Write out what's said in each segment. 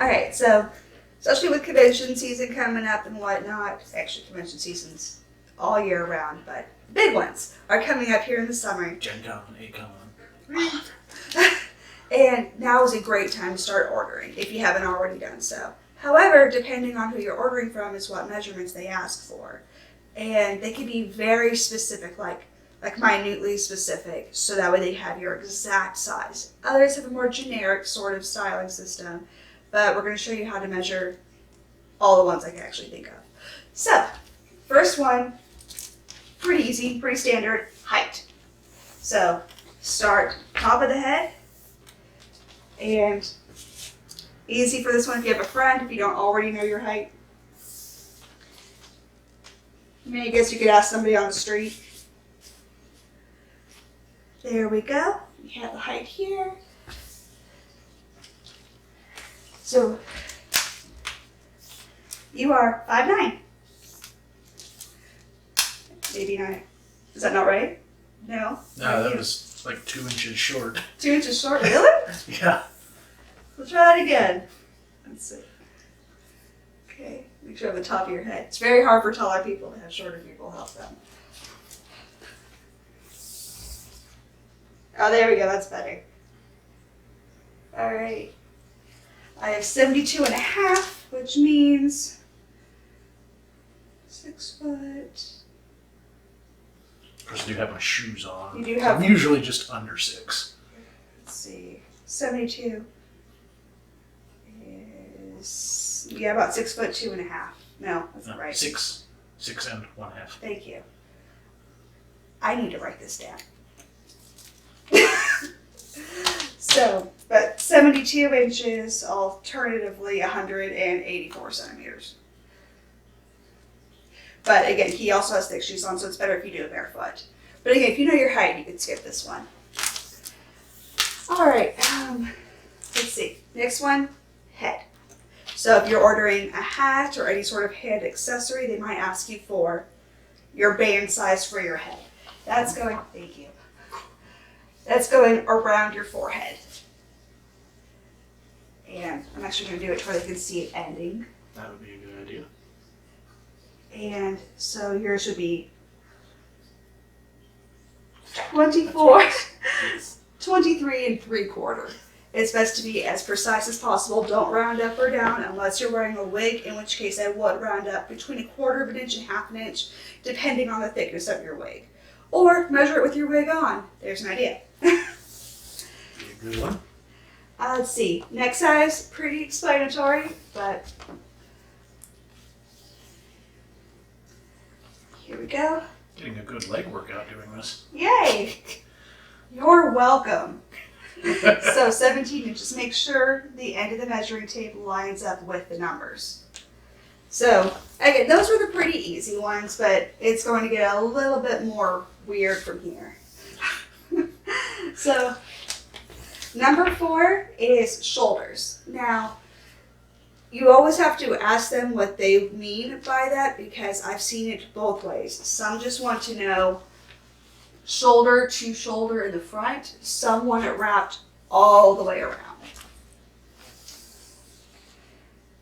Alright, so especially with convention season coming up and whatnot, actually convention season's all year round, but big ones are coming up here in the summer. Gen Con, A-Con. And now is a great time to start ordering if you haven't already done so. However, depending on who you're ordering from is what measurements they ask for. And they can be very specific, like minutely specific, so that way they have your exact size. Others have a more generic sort of styling system, but we're going to show you how to measure all the ones I can actually think of. So, first one, pretty easy, pretty standard, height. So, start top of the head, and easy for this one if you have a friend, if you don't already know your height. I mean, I guess you could ask somebody on the street. There we go. We have the height here. So, you are 5'9". Maybe not. Is that not right? No? No, that was like 2 inches short. 2 inches short? Really? Yeah. Let's try that again. Let's see. Okay, make sure on the top of your head. It's very hard for taller people to have shorter people help them. Oh, there we go. That's better. All right. I have 72 and a half, which means 6 foot. Of course, I do have my shoes on. You do have. I'm usually just under 6. Let's see. 72 is, yeah, about 6 foot 2 and a half. No, that's not right. 6 and 1/2. Thank you. I need to write this down. So, but 72 inches, alternatively 184 centimeters. But again, he also has thick shoes on, so it's better if you do it barefoot. But again, if you know your height, you can skip this one. All right, let's see. Next one, head. So if you're ordering a hat or any sort of head accessory, they might ask you for your band size for your head. That's going, thank you. That's going around your forehead. And I'm actually going to do it where they can see it ending. That would be a good idea. And so yours would be 24, 23 3/4. It's best to be as precise as possible. Don't round up or down unless you're wearing a wig, in which case I would round up between 1/4 of an inch and 1/2 inch, depending on the thickness of your wig. Or measure it with your wig on. There's an idea. Be a good one. Let's see. Neck size, pretty explanatory, but here we go. Getting a good leg workout doing this. Yay! You're welcome. So 17 inches. Make sure the end of the measuring tape lines up with the numbers. So again, those were the pretty easy ones, but it's going to get a little bit more weird from here. So number 4 is shoulders. Now, you always have to ask them what they mean by that, because I've seen it both ways. Some just want to know shoulder to shoulder in the front. Some want it wrapped all the way around.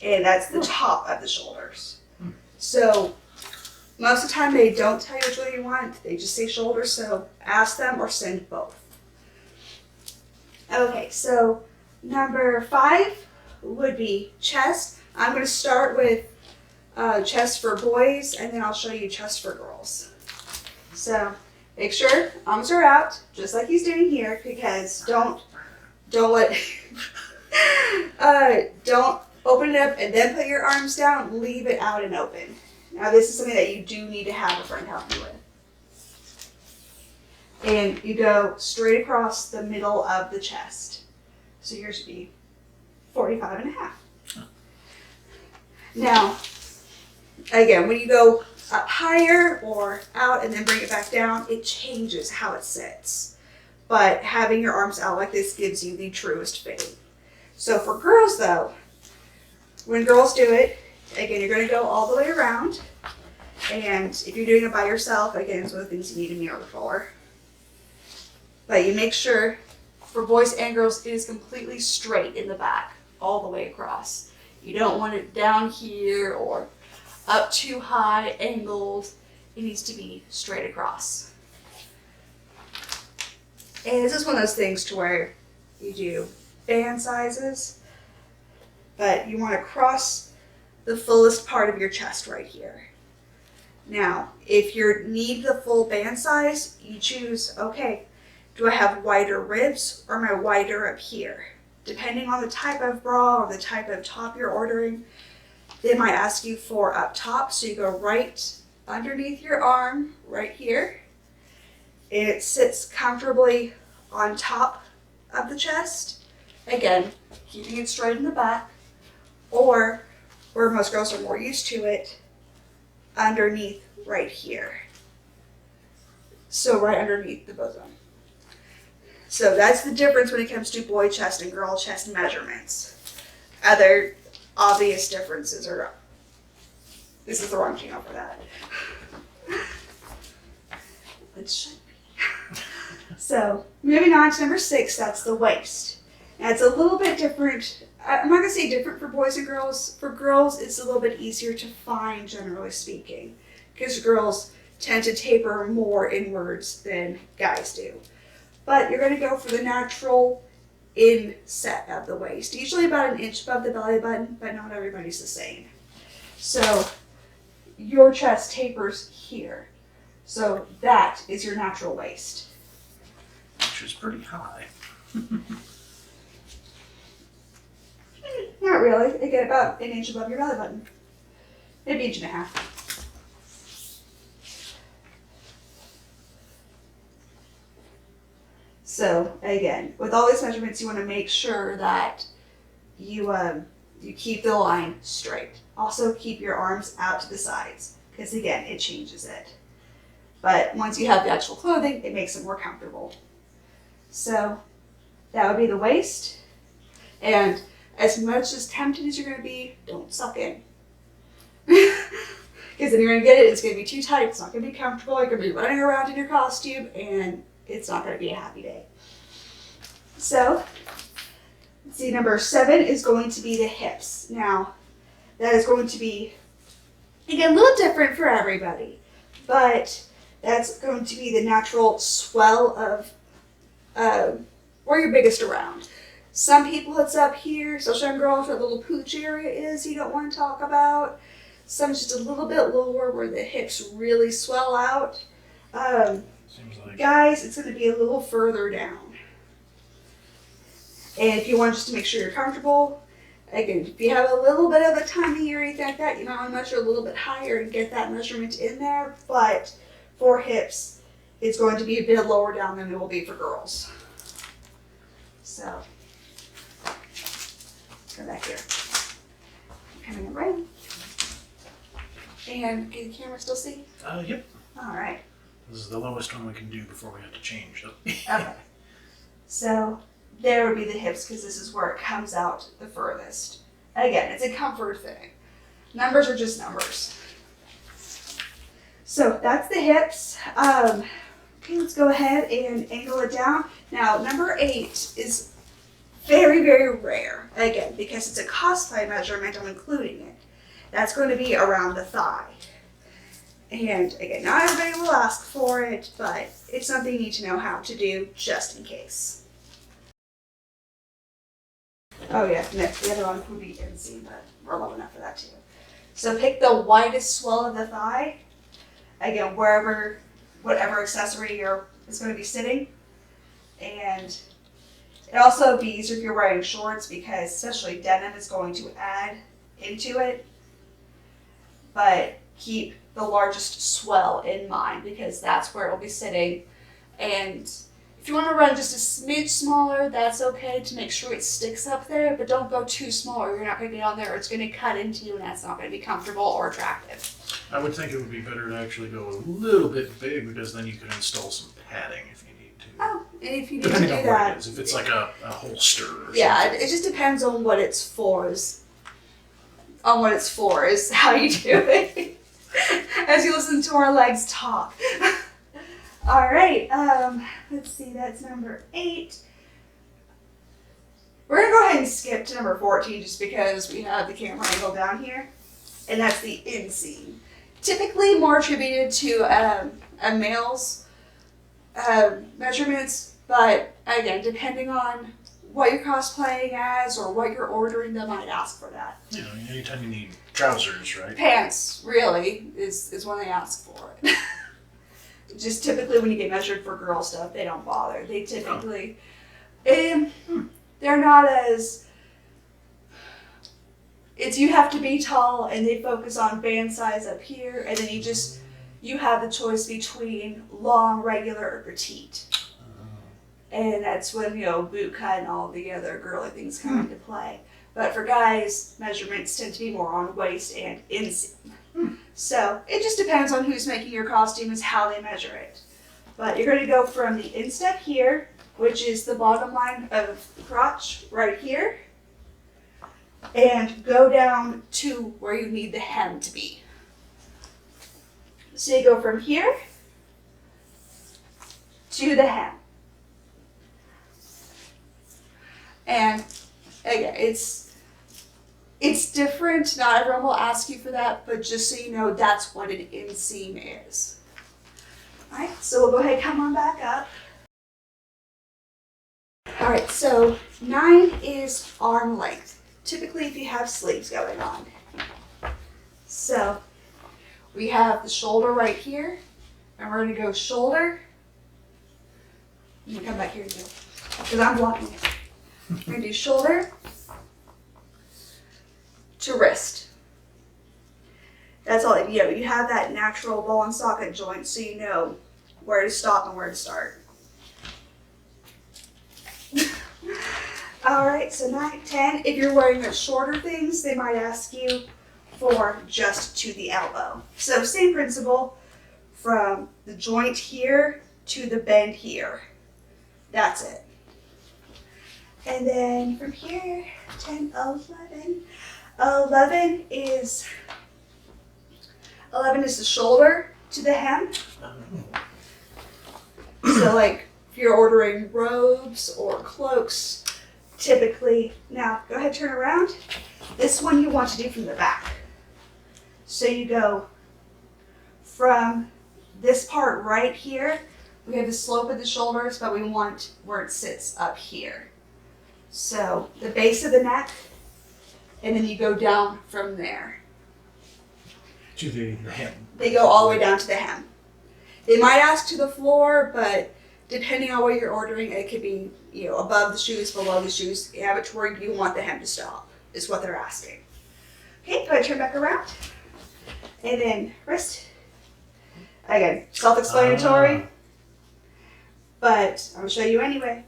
And that's the top of the shoulders. So most of the time they don't tell you which one you want. They just say shoulders, so ask them or send both. Okay, so number 5 would be chest. I'm going to start with chest for boys, and then I'll show you chest for girls. So make sure arms are out, just like he's doing here, because don't let don't open it up and then put your arms down. Leave it out and open. Now this is something that you do need to have a friend help you with. And you go straight across the middle of the chest. So yours would be 45 and a half. Now, again, when you go up higher or out and then bring it back down, it changes how it sits. But having your arms out like this gives you the truest fitting. So for girls though, when girls do it, again, you're going to go all the way around. And if you're doing it by yourself, again, it's one of the things you need a mirror for. But you make sure, for boys and girls, it is completely straight in the back. all the way across. You don't want it down here or up too high, angled. It needs to be straight across. And this is one of those things to where you do band sizes, but you want to cross the fullest part of your chest right here. Now, if you need the full band size, you choose, okay, do I have wider ribs or am I wider up here? Depending on the type of bra or the type of top you're ordering, they might ask you for up top. So you go right underneath your arm, right here. It sits comfortably on top of the chest. Again, keeping it straight in the back. Or, where most girls are more used to it, underneath right here. So right underneath the bosom. So that's the difference when it comes to boy chest and girl chest measurements. Other obvious differences are, this is the wrong channel for that. It should be. So moving on to number 6, that's the waist. Now it's a little bit different. I'm not gonna say different for boys and girls. For girls, it's a little bit easier to find, generally speaking, because girls tend to taper more inwards than guys do. But you're going to go for the natural inset of the waist, usually about an inch above the belly button, but not everybody's the same. So your chest tapers here. So that is your natural waist. Which is pretty high. Not really. They get about an inch above your belly button. Maybe an inch and a half. So again, with all these measurements, you want to make sure that you keep the line straight. Also keep your arms out to the sides, because again, it changes it. But once you have the actual clothing, it makes it more comfortable. So that would be the waist. And as much as tempted as you're going to be, don't suck in. Because then you're going to get it, it's going to be too tight, it's not going to be comfortable, you're going to be running around in your costume, and it's not going to be a happy day. So, let's see, number 7 is going to be the hips. Now, that is going to be, again, a little different for everybody, but that's going to be the natural swell of where your biggest around. Some people it's up here, especially on girls where the little pooch area is you don't want to talk about. Some just a little bit lower where the hips really swell out. Seems like Guys, it's going to be a little further down. And if you want just to make sure you're comfortable, again, if you have a little bit of a tummy or anything like that, you might want to measure a little bit higher and get that measurement in there. But for hips, it's going to be a bit lower down than it will be for girls. So, go back here. Coming in right. And can the camera still see? Yep. All right. This is the lowest one we can do before we have to change. Okay. So there would be the hips, because this is where it comes out the furthest. Again, it's a comfort thing. Numbers are just numbers. So that's the hips. Okay, let's go ahead and angle it down. Now, number 8 is very, very rare. Again, because it's a cosplay measurement, I'm including it. That's going to be around the thigh. And again, not everybody will ask for it, but it's something you need to know how to do just in case. Oh yeah, no, the other one would be inseam, but we're low enough for that too. So pick the widest swell of the thigh. Again, whatever accessory is going to be sitting. And it also would be easier if you're wearing shorts, because especially denim is going to add into it. But keep the largest swell in mind, because that's where it will be sitting. And if you want to run just a smidge smaller, that's okay to make sure it sticks up there, but don't go too small or you're not going to get on there, or it's going to cut into you and that's not going to be comfortable or attractive. I would think it would be better to actually go a little bit big, because then you can install some padding if you need to. Oh, and if you need to Depending do on that. what it is. If it's like a holster or something. Yeah, it just depends on what it's for, is how you do it. As you listen to our legs talk. All right, let's see, that's number 8. We're gonna go ahead and skip to number 14 just because we have the camera angle down here. And that's the inseam. Typically more attributed to a male's measurements, but again, depending on what you're cosplaying as or what you're ordering, they might ask for that. You know, anytime you need trousers, right? Pants, really, is when they ask for it. Just typically when you get measured for girl stuff, they don't bother. They typically, they're not as, it's you have to be tall and they focus on band size up here, and then you have the choice between long, regular, or petite. And that's when, you know, boot cut and all the other girly things come into play. But for guys, measurements tend to be more on waist and inseam. So it just depends on who's making your costume is how they measure it. But you're going to go from the instep here, which is the bottom line of the crotch right here, and go down to where you need the hem to be. So you go from here to the hem. And again, it's different. Not everyone will ask you for that, but just so you know, that's what an inseam is. All right, so we'll go ahead and come on back up. All right, so 9 is arm length. Typically, if you have sleeves going on. So we have the shoulder right here, and we're gonna go shoulder. I'm gonna come back here too, because I'm blocking it. We're gonna do shoulder to wrist. That's all, you know, you have that natural ball and socket joint so you know where to stop and where to start. All right, so 9, 10, if you're wearing the shorter things, they might ask you for just to the elbow. So same principle from the joint here to the bend here. That's it. And then from here, 10, 11. 11 is the shoulder to the hem. So like if you're ordering robes or cloaks, typically, now go ahead, turn around. This one you want to do from the back. So you go from this part right here. We have the slope of the shoulders, but we want where it sits up here. So the base of the neck, and then you go down from there. To the hem. They go all the way down to the hem. They might ask to the floor, but depending on what you're ordering, it could be, you know, above the shoes, below the shoes. You have it to where you want the hem to stop, is what they're asking. Okay, go ahead, turn back around. And then wrist. Again, self-explanatory, but I'm gonna show you anyway.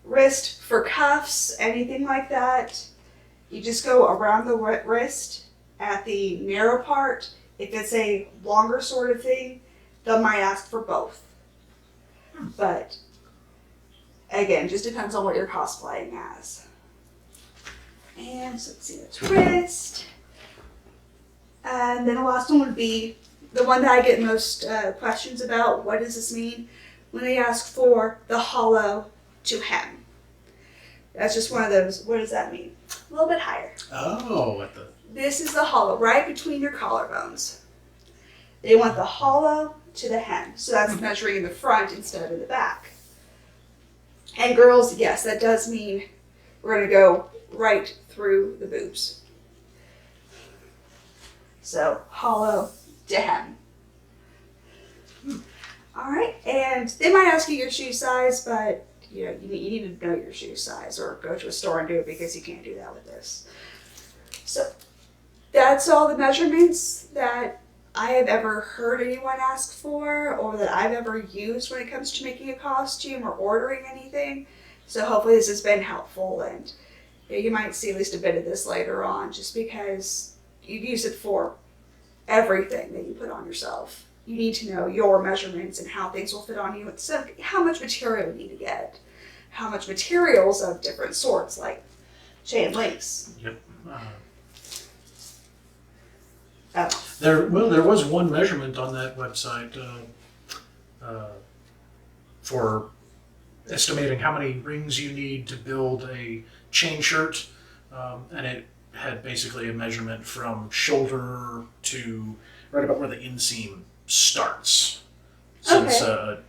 Wrist for cuffs, anything like that, you just go around the wrist at the narrow part. If it's a longer sort of thing, they might ask for both. But again, just depends on what you're cosplaying as. And so let's see, that's wrist. And then the last one would be the one that I get most questions about. What does this mean? When they ask for the hollow to hem. That's just one of those, what does that mean? A little bit higher. Oh, what the? This is the hollow, right between your collarbones. They want the hollow to the hem. So that's measuring in the front instead of the back. And girls, yes, that does mean we're going to go right through the boobs. So hollow to hem. All right, and they might ask you your shoe size, but you know, you need to know your shoe size or go to a store and do it because you can't do that with this. So that's all the measurements that I have ever heard anyone ask for or that I've ever used when it comes to making a costume or ordering anything. So hopefully this has been helpful, and you might see at least a bit of this later on just because you use it for everything that you put on yourself. You need to know your measurements and how things will fit on you. So how much material you need to get, how much materials of different sorts, like chain links. Yep. Oh. There was one measurement on that website for estimating how many rings you need to build a chain shirt, and it had basically a measurement from shoulder to right about where the inseam starts. Since a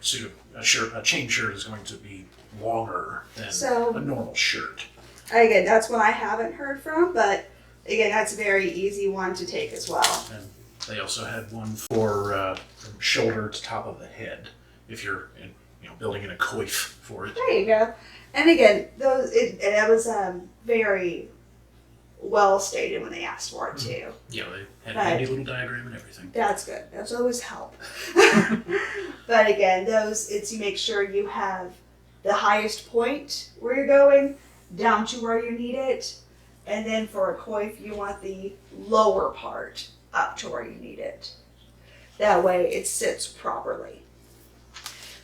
chain shirt is going to be longer than a normal shirt. Again, that's one I haven't heard from, but again, that's a very easy one to take as well. And they also had one for from shoulder to top of the head, if you're building in a coif for it. There you go. And again, it was very well stated when they asked for it too. Yeah, they had a handy little diagram and everything. That's good. Those always help. But again, you make sure you have the highest point where you're going down to where you need it. And then for a coif, you want the lower part up to where you need it. That way it sits properly.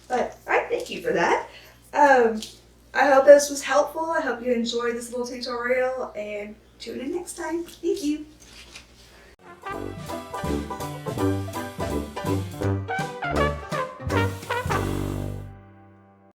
But all right, thank you for that. I hope this was helpful. I hope you enjoyed this little tutorial and tune in next time. Thank you.